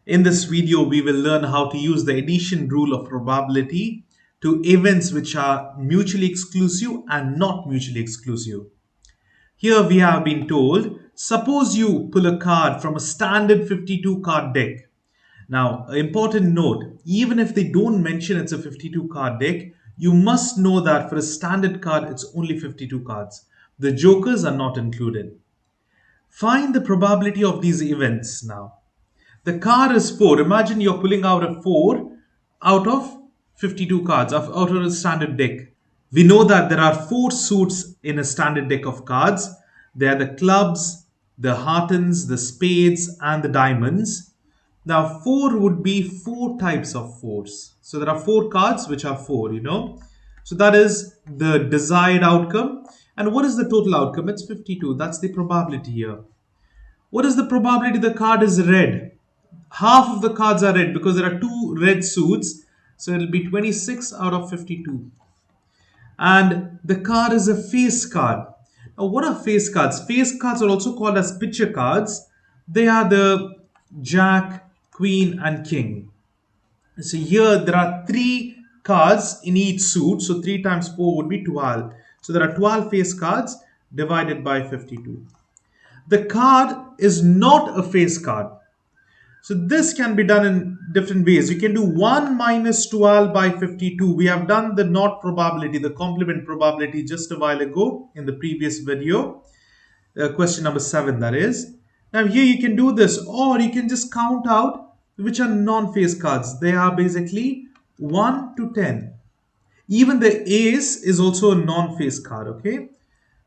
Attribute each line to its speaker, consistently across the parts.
Speaker 1: In this video, we will learn how to use the addition rule of probability to events which are mutually exclusive and not mutually exclusive. Here we have been told, suppose you pull a card from a standard 52 card deck. Now, an important note, even if they don't mention it's a 52 card deck, you must know that for a standard card, it's only 52 cards. The jokers are not included. Find the probability of these events now. The card is 4. Imagine you're pulling out a 4 out of 52 cards, out of a standard deck. We know that there are 4 suits in a standard deck of cards. They are the clubs, the heartens, the spades, and the diamonds. Now, 4 would be 4 types of 4s. So there are 4 cards which are 4. So that is the desired outcome. And what is the total outcome? It's 52. That's the probability here. What is the probability the card is red? Half of the cards are red because there are 2 red suits. So it will be 26 out of 52. And the card is a face card. Now, what are face cards? Face cards are also called as picture cards. They are the Jack, Queen, and King. So here there are 3 cards in each suit. So 3 times 4 would be 12. So there are 12 face cards divided by 52. The card is not a face card. So this can be done in different ways. You can do 1 minus 12 by 52. We have done the not probability, the complement probability just a while ago in the previous video. Question number 7, that is. Now here you can do this, or you can just count out which are non-face cards. They are basically 1 to 10. Even the ace is also a non-face card, okay?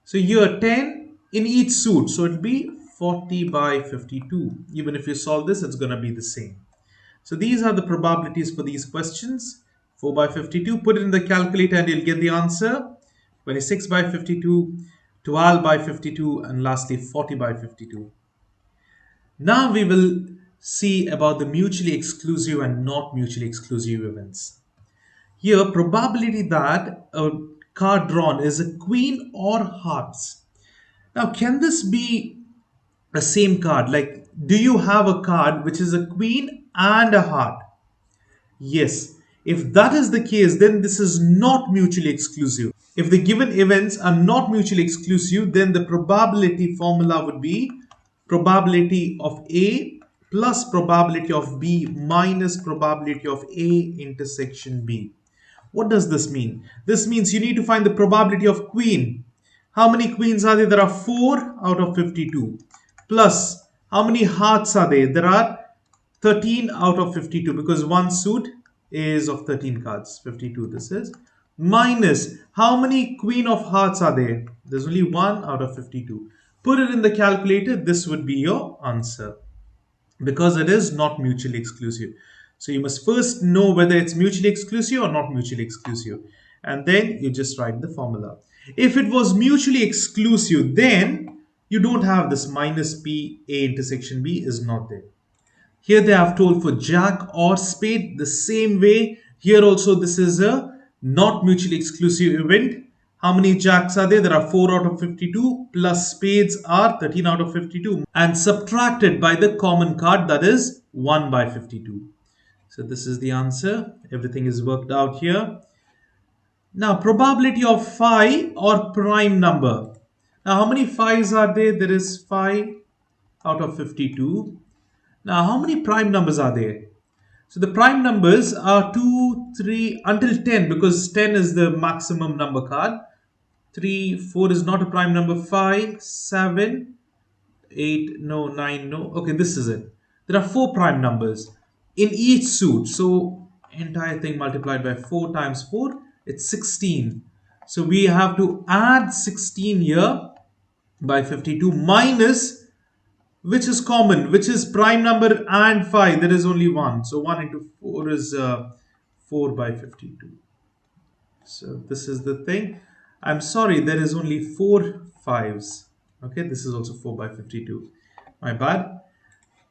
Speaker 1: So here 10 in each suit. So it will be 40 by 52. Even if you solve this, it's going to be the same. So these are the probabilities for these questions. 4 by 52. Put it in the calculator and you'll get the answer. 26 by 52, 12 by 52, and lastly 40 by 52. Now we will see about the mutually exclusive and not mutually exclusive events. Here, probability that a card drawn is a queen or hearts. Now, can this be a same card? Like, do you have a card which is a queen and a heart? Yes. If that is the case, then this is not mutually exclusive. If the given events are not mutually exclusive, then the probability formula would be probability of A plus probability of B minus probability of A intersection B. What does this mean? This means you need to find the probability of queen. How many queens are there? There are 4 out of 52. Plus, how many hearts are there? There are 13 out of 52 because one suit is of 13 cards. 52 this is. Minus, how many queen of hearts are there? There's only 1 out of 52. Put it in the calculator. This would be your answer because it is not mutually exclusive. So you must first know whether it's mutually exclusive or not mutually exclusive. And then you just write the formula. If it was mutually exclusive, then you don't have this minus P A intersection B is not there. Here they have told for jack or spade the same way. Here also this is a not mutually exclusive event. How many jacks are there? There are 4 out of 52 plus spades are 13 out of 52 and subtracted by the common card, that is 1 by 52. So this is the answer. Everything is worked out here. Now probability of phi or prime number. Now how many phi's are there? There is 5 out of 52. Now how many prime numbers are there? So the prime numbers are 2, 3 until 10 because 10 is the maximum number card. 3, 4 is not a prime number. 5, 7, 8, no, 9, no. Okay, this is it. There are 4 prime numbers in each suit. So entire thing multiplied by 4 times 4, it's 16. So we have to add 16 here by 52 minus which is common, which is prime number and phi. There is only 1. So 1 into 4 is 4 by 52. So this is the thing. I'm sorry, there is only 4 5s. Okay, this is also 4 by 52. My bad.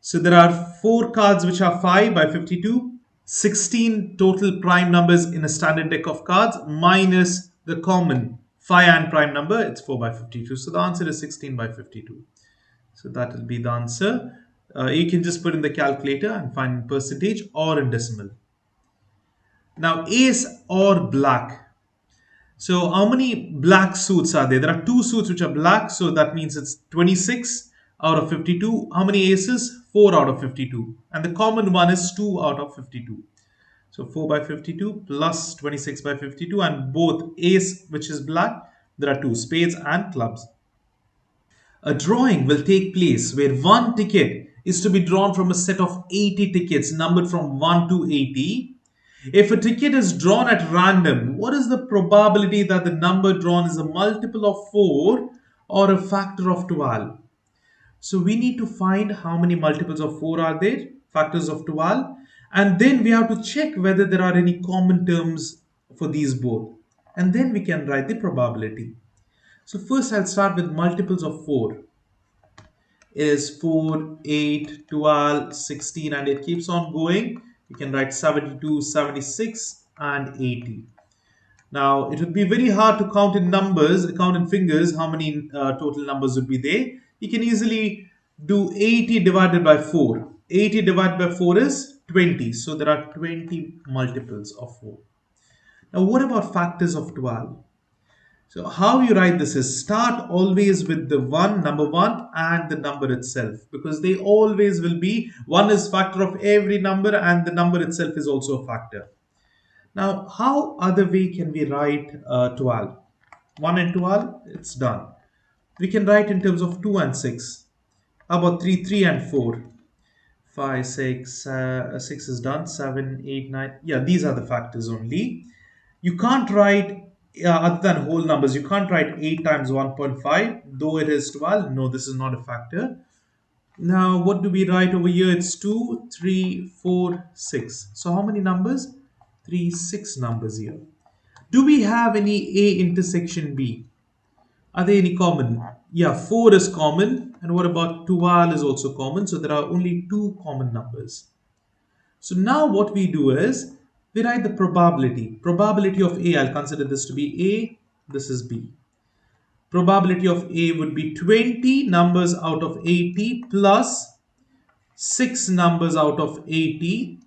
Speaker 1: So there are 4 cards which are 5 by 52. 16 total prime numbers in a standard deck of cards minus the common phi and prime number. It's 4 by 52. So the answer is 16 by 52. So that will be the answer. You can just put in the calculator and find in percentage or in decimal. Now, ace or black. So, how many black suits are there? There are two suits which are black, so that means it's 26 out of 52. How many aces? 4 out of 52. And the common one is 2 out of 52. So 4 by 52 plus 26 by 52, and both ace, which is black, there are two spades and clubs. A drawing will take place where one ticket is to be drawn from a set of 80 tickets numbered from 1 to 80. If a ticket is drawn at random, what is the probability that the number drawn is a multiple of 4 or a factor of 12? So we need to find how many multiples of 4 are there, factors of 12, and then we have to check whether there are any common terms for these both. And then we can write the probability. So first I'll start with multiples of 4. Is 4, 8, 12, 16, and it keeps on going. You can write 72, 76, and 80. Now, it would be very hard to count in numbers, count in fingers, how many total numbers would be there. You can easily do 80 divided by 4. 80 divided by 4 is 20. So, there are 20 multiples of 4. Now, what about factors of 12? So how you write this is start always with the number one and the number itself, because they always will be, one is factor of every number and the number itself is also a factor. Now, how other way can we write 12? 1 and 12, it's done. We can write in terms of 2 and 6. How about 3, 3 and 4? 5, 6, 6 is done, 7, 8, 9. Yeah, these are the factors only. You can't write, other than whole numbers, you can't write 8 times 1.5, though it is 12. No, this is not a factor. Now, what do we write over here? It's 2, 3, 4, 6. So, how many numbers? 3, 6 numbers here. Do we have any A intersection B? Are there any common? Yeah, 4 is common. And what about 12 is also common? So, there are only two common numbers. So now what we do is we write the probability. Probability of A, I'll consider this to be A, this is B. Probability of A would be 20 numbers out of 80 plus 6 numbers out of 80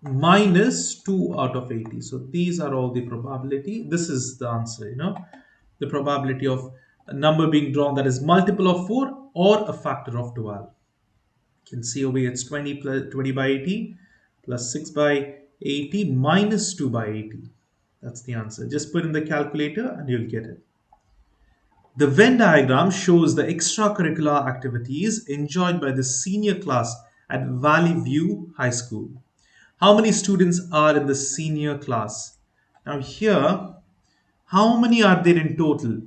Speaker 1: minus 2 out of 80. So these are all the probability. This is the answer, the probability of a number being drawn that is multiple of 4 or a factor of 12. You can see over here it's 20 plus 20 by 80 plus 6 by 80 minus 2 by 80. That's the answer. Just put in the calculator and you'll get it. The Venn diagram shows the extracurricular activities enjoyed by the senior class at Valley View High School. How many students are in the senior class? Now here, how many are there in total?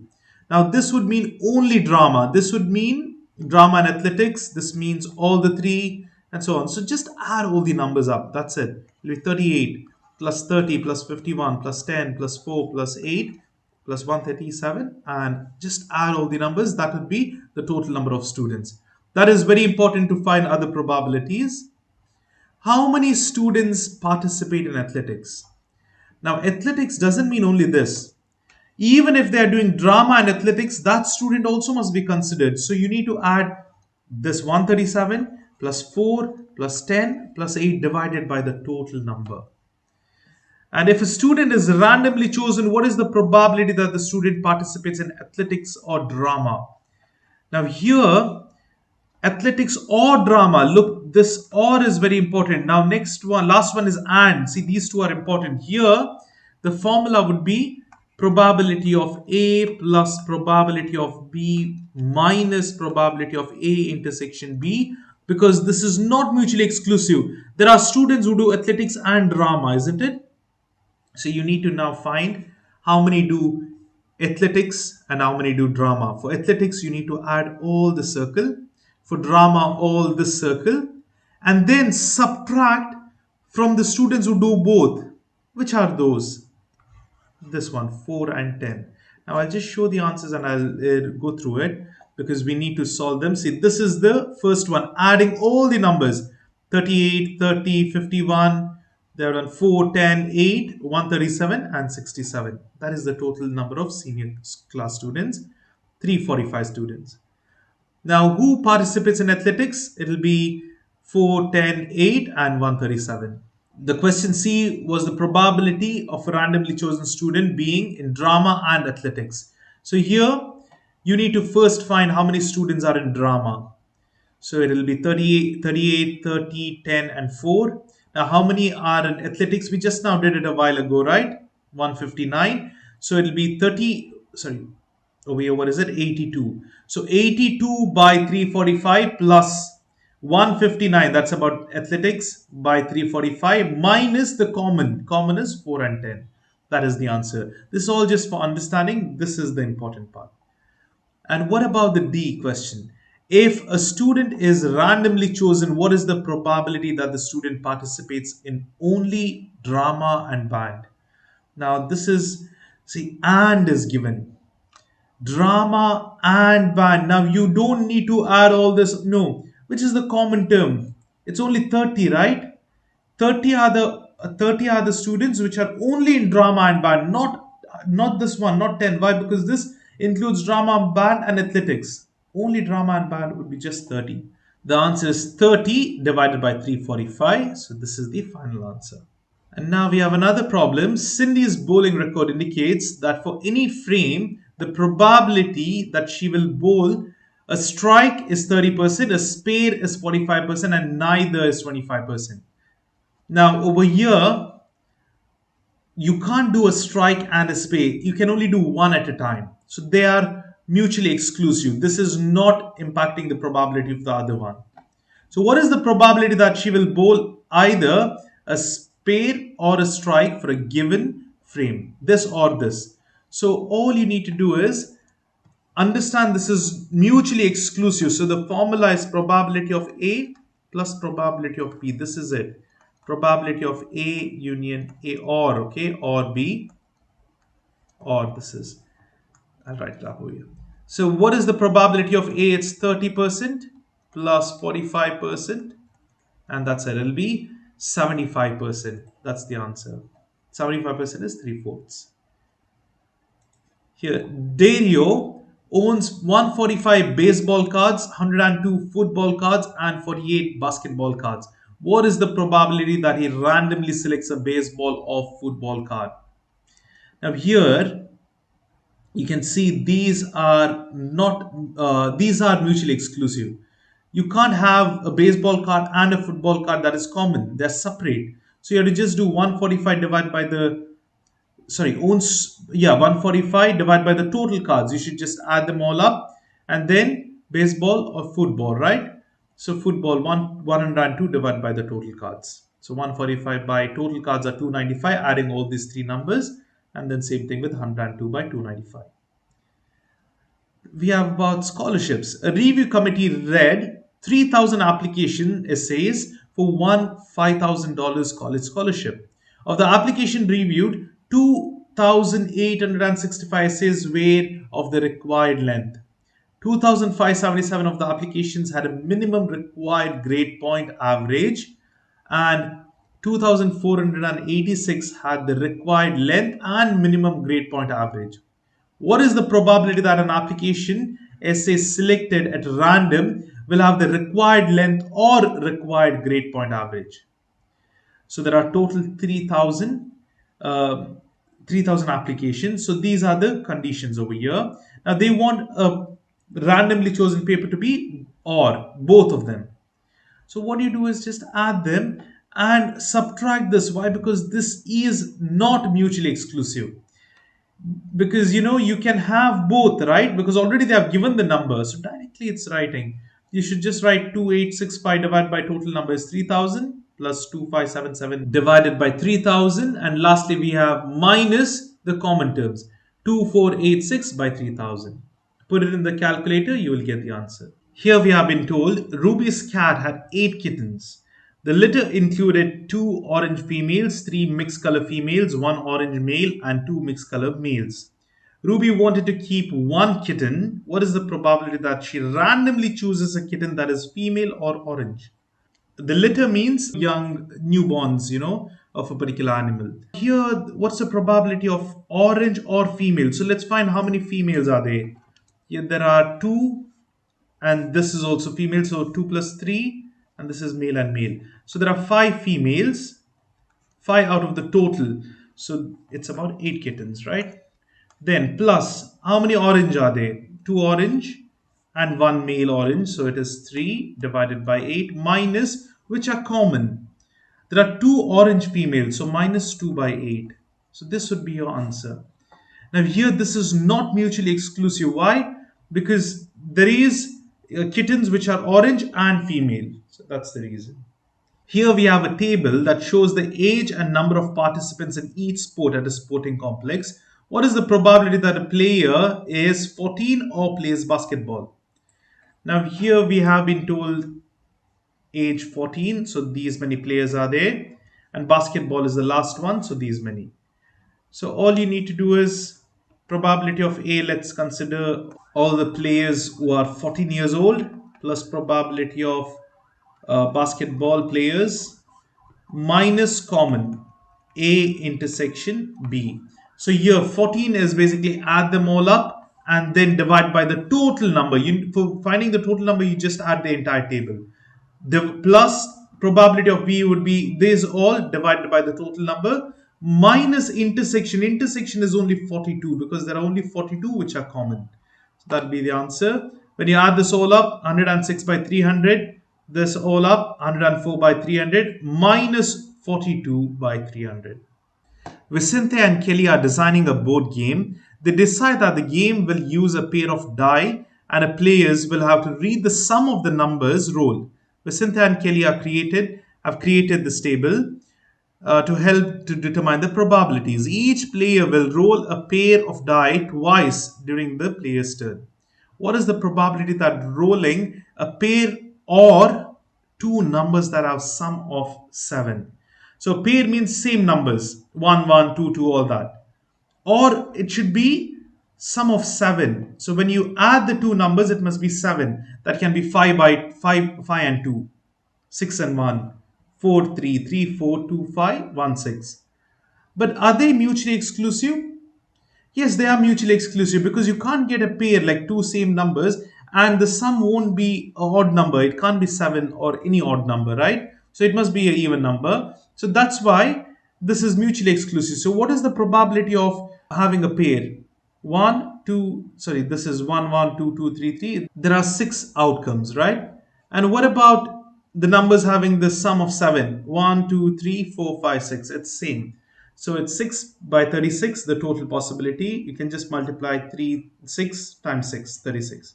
Speaker 1: Now this would mean only drama. This would mean drama and athletics. This means all the three and so on. So just add all the numbers up. That's it. It'll be 38 plus 30 plus 51 plus 10 plus 4 plus 8 plus 137, and just add all the numbers. That would be the total number of students. That is very important to find other probabilities. How many students participate in athletics? Now athletics doesn't mean only this. Even if they are doing drama and athletics, that student also must be considered. So you need to add this 137 plus 4 plus 10 plus 8 divided by the total number. And if a student is randomly chosen, what is the probability that the student participates in athletics or drama? Now here, athletics or drama, look, this or is very important. Now next one, last one is and. See, these two are important. Here, the formula would be probability of A plus probability of B minus probability of A intersection B, because this is not mutually exclusive. There are students who do athletics and drama, isn't it? So you need to now find how many do athletics and how many do drama. For athletics, you need to add all the circle. For drama, all this circle. And then subtract from the students who do both. Which are those? This one, 4 and 10. Now I'll just show the answers and I'll go through it because we need to solve them. See, this is the first one, adding all the numbers. 38, 30, 51, they have done 4, 10, 8, 137 and 67. That is the total number of senior class students, 345 students. Now, who participates in athletics? It'll be 4, 10, 8, and 137. The question C was the probability of a randomly chosen student being in drama and athletics. So here you need to first find how many students are in drama. So it will be 38, 38, 30, 10, and 4. Now, how many are in athletics? We just now did it a while ago, right? 159. So it will be 30, sorry, over here, what is it? 82. So 82 by 345 plus 159, that's about athletics, by 345 minus the common. Common is 4 and 10. That is the answer. This is all just for understanding. This is the important part. And what about the D question? If a student is randomly chosen, what is the probability that the student participates in only drama and band? Now, this is, see, and is given. Drama and band. Now, you don't need to add all this. No, which is the common term? It's only 30, right? 30 are the students which are only in drama and band, not this one, not 10. Why? Because this includes drama, band, and athletics. Only drama and band would be just 30. The answer is 30 divided by 345. So this is the final answer. And now we have another problem. Cindy's bowling record indicates that for any frame, the probability that she will bowl a strike is 30%, a spare is 45%, and neither is 25%. Now, over here, you can't do a strike and a spare. You can only do one at a time. So they are mutually exclusive. This is not impacting the probability of the other one. So what is the probability that she will bowl either a spare or a strike for a given frame? This or this. So all you need to do is understand this is mutually exclusive. So the formula is probability of A plus probability of B. This is it. Probability of A union A or, okay, or B, or this is, I'll write it up over here. So what is the probability of A? It's 30% plus 45%, and that's it. It'll be 75%. That's the answer. 75% is 3/4. Here, Dario owns 145 baseball cards, 102 football cards, and 48 basketball cards. What is the probability that he randomly selects a baseball or football card? Now, here you can see these are mutually exclusive. You can't have a baseball card and a football card that is common. They're separate. So you have to just do 145 divided by the owns, yeah, 145 divided by the total cards. You should just add them all up, and then baseball or football, right? So football, 102 divided by the total cards. So 145 by total cards are 295, adding all these three numbers, and then same thing with 102 by 295. We have about scholarships. A review committee read 3,000 application essays for one $5,000 college scholarship. Of the application reviewed, 2,865 essays were of the required length. 2,577 of the applications had a minimum required grade point average, and 2,486 had the required length and minimum grade point average. What is the probability that an application essay selected at random will have the required length or required grade point average? So there are total 3,000 applications. So these are the conditions over here. Now they want a randomly chosen paper to be or both of them. So what you do is just add them and subtract this. Why? Because this is not mutually exclusive. Because you can have both, right? Because already they have given the number, so directly it's writing. You should just write 2865 divided by total number is 3000 plus 2577 divided by 3000, and lastly we have minus the common terms, 2486 by 3000. Put it in the calculator, you will get the answer. Here we have been told Ruby's cat had 8 kittens. The litter included 2 orange females, 3 mixed color females, 1 orange male, and 2 mixed color males. Ruby wanted to keep 1 kitten. What is the probability that she randomly chooses a kitten that is female or orange? The litter means young newborns, of a particular animal. Here, what's the probability of orange or female? So let's find how many females are there. Here there are 2 and this is also female, so 2 plus 3, and this is male and male. So there are 5 females, 5 out of the total. So it's about 8 kittens, right? Then plus, how many orange are there? 2 orange and 1 male orange. So it is 3 divided by 8 minus, which are common. There are 2 orange females, so minus 2 by 8. So this would be your answer. Now here this is not mutually exclusive. Why? Because there is kittens which are orange and female. So that's the reason. Here we have a table that shows the age and number of participants in each sport at a sporting complex. What is the probability that a player is 14 or plays basketball? Now here we have been told age 14, so these many players are there, and basketball is the last one, so these many. So all you need to do is probability of A, let's consider all the players who are 14 years old, plus probability of basketball players minus common A intersection B. So here 14 is basically add them all up and then divide by the total number. For finding the total number, you just add the entire table. The plus probability of B would be this all divided by the total number minus intersection. Intersection is only 42 because there are only 42 which are common. So that will be the answer. When you add this all up, 106 by 300, this all up, 104 by 300 minus 42 by 300. Vicente and Kelly are designing a board game. They decide that the game will use a pair of die and the players will have to read the sum of the numbers rolled. Vicente and Kelly have created this table to help to determine the probabilities. Each player will roll a pair of die twice during the player's turn. What is the probability that rolling a pair or two numbers that have sum of 7? So pair means same numbers, 1, 1, 2, 2, all that. Or it should be sum of 7. So when you add the two numbers, it must be 7. That can be 5 by 5, 5 and 2, 6 and 1, 4, 3, 3, 4, 2, 5, 1, 6. But are they mutually exclusive? Yes, they are mutually exclusive because you can't get a pair like two same numbers and the sum won't be a odd number. It can't be 7 or any odd number, right? So it must be an even number. So that's why this is mutually exclusive. So what is the probability of having a pair? 1, 2, sorry, this is 1, 1, 2, 2, 3, 3. There are 6 outcomes, right? And what about the numbers having the sum of 7? 1, 2, 3, 4, 5, 6. It's same. So it's 6 by 36, the total possibility. You can just multiply 6 times 6, 36.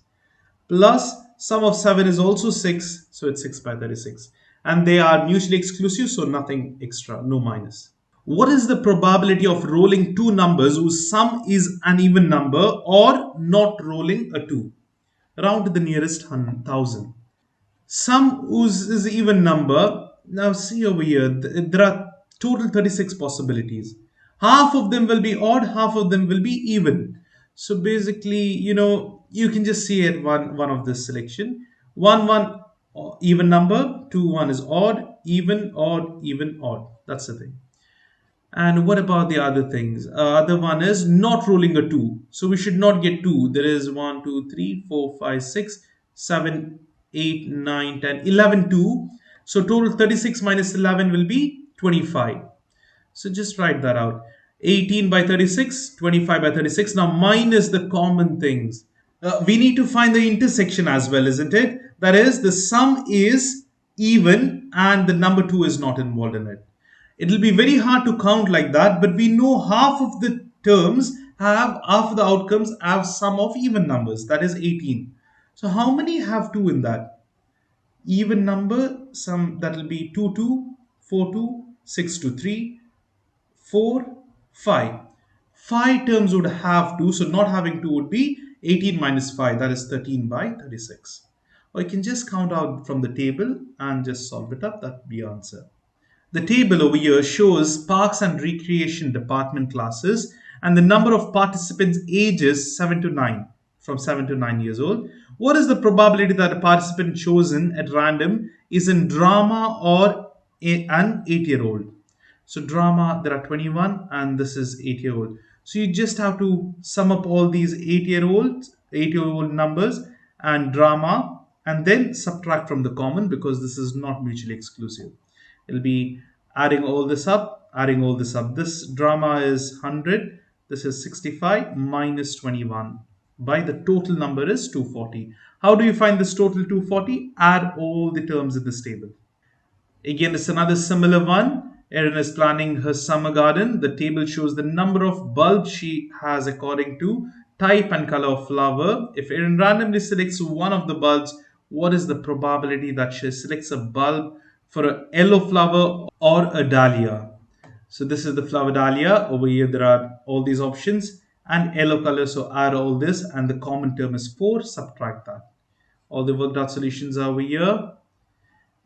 Speaker 1: Plus sum of 7 is also 6, so it's 6 by 36. And they are mutually exclusive, so nothing extra, no minus. What is the probability of rolling two numbers whose sum is an even number or not rolling a 2? Round to the nearest 1,000. Sum is even number. Now see over here, there are total 36 possibilities. Half of them will be odd, half of them will be even. So basically, you can just see it one of this selection. One even number, two one is odd, even odd. That's the thing. And what about the other things? Other one is not rolling a 2. So we should not get 2. There is 1, 2, 3, 4, 5, 6, 7, 8, 9, 10, 11, 2. So total 36 minus 11 will be 25. So just write that out. 18 by 36, 25 by 36. Now minus the common things. We need to find the intersection as well, isn't it? That is, the sum is even and the number 2 is not involved in it. It'll be very hard to count like that, but we know half of the outcomes have sum of even numbers, that is 18. So how many have 2 in that? Even number, some that will be 2, 2, 4, 2, 6, 2, 3, 4, 5. 5 terms would have 2, so not having 2 would be 18 minus 5, that is 13 by 36. Or you can just count out from the table and just solve it up, that would be your answer. The table over here shows Parks and Recreation Department classes and the number of participants ages 7 to 9, from 7 to 9 years old. What is the probability that a participant chosen at random is in drama or an 8-year-old? So drama, there are 21 and this is 8-year-old. So you just have to sum up all these 8-year-old numbers, and drama and then subtract from the common because this is not mutually exclusive. It'll be adding all this up, adding all this up. This drama is 100, this is 65 minus 21. By the total number is 240. How do you find this total 240? Add all the terms in this table. Again, it's another similar one. Erin is planning her summer garden. The table shows the number of bulbs she has according to type and color of flower. If Erin randomly selects one of the bulbs, what is the probability that she selects a bulb for a yellow flower or a dahlia? So this is the flower dahlia. Over here, there are all these options and yellow color. So add all this and the common term is 4. Subtract that. All the worked out solutions are over here.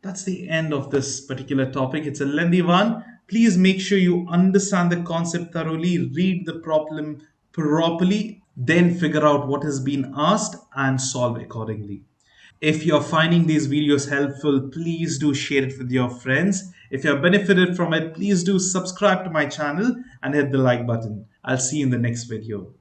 Speaker 1: That's the end of this particular topic. It's a lengthy one. Please make sure you understand the concept thoroughly, read the problem properly, then figure out what has been asked and solve accordingly. If you're finding these videos helpful, please do share it with your friends. If you have benefited from it, please do subscribe to my channel and hit the like button. I'll see you in the next video.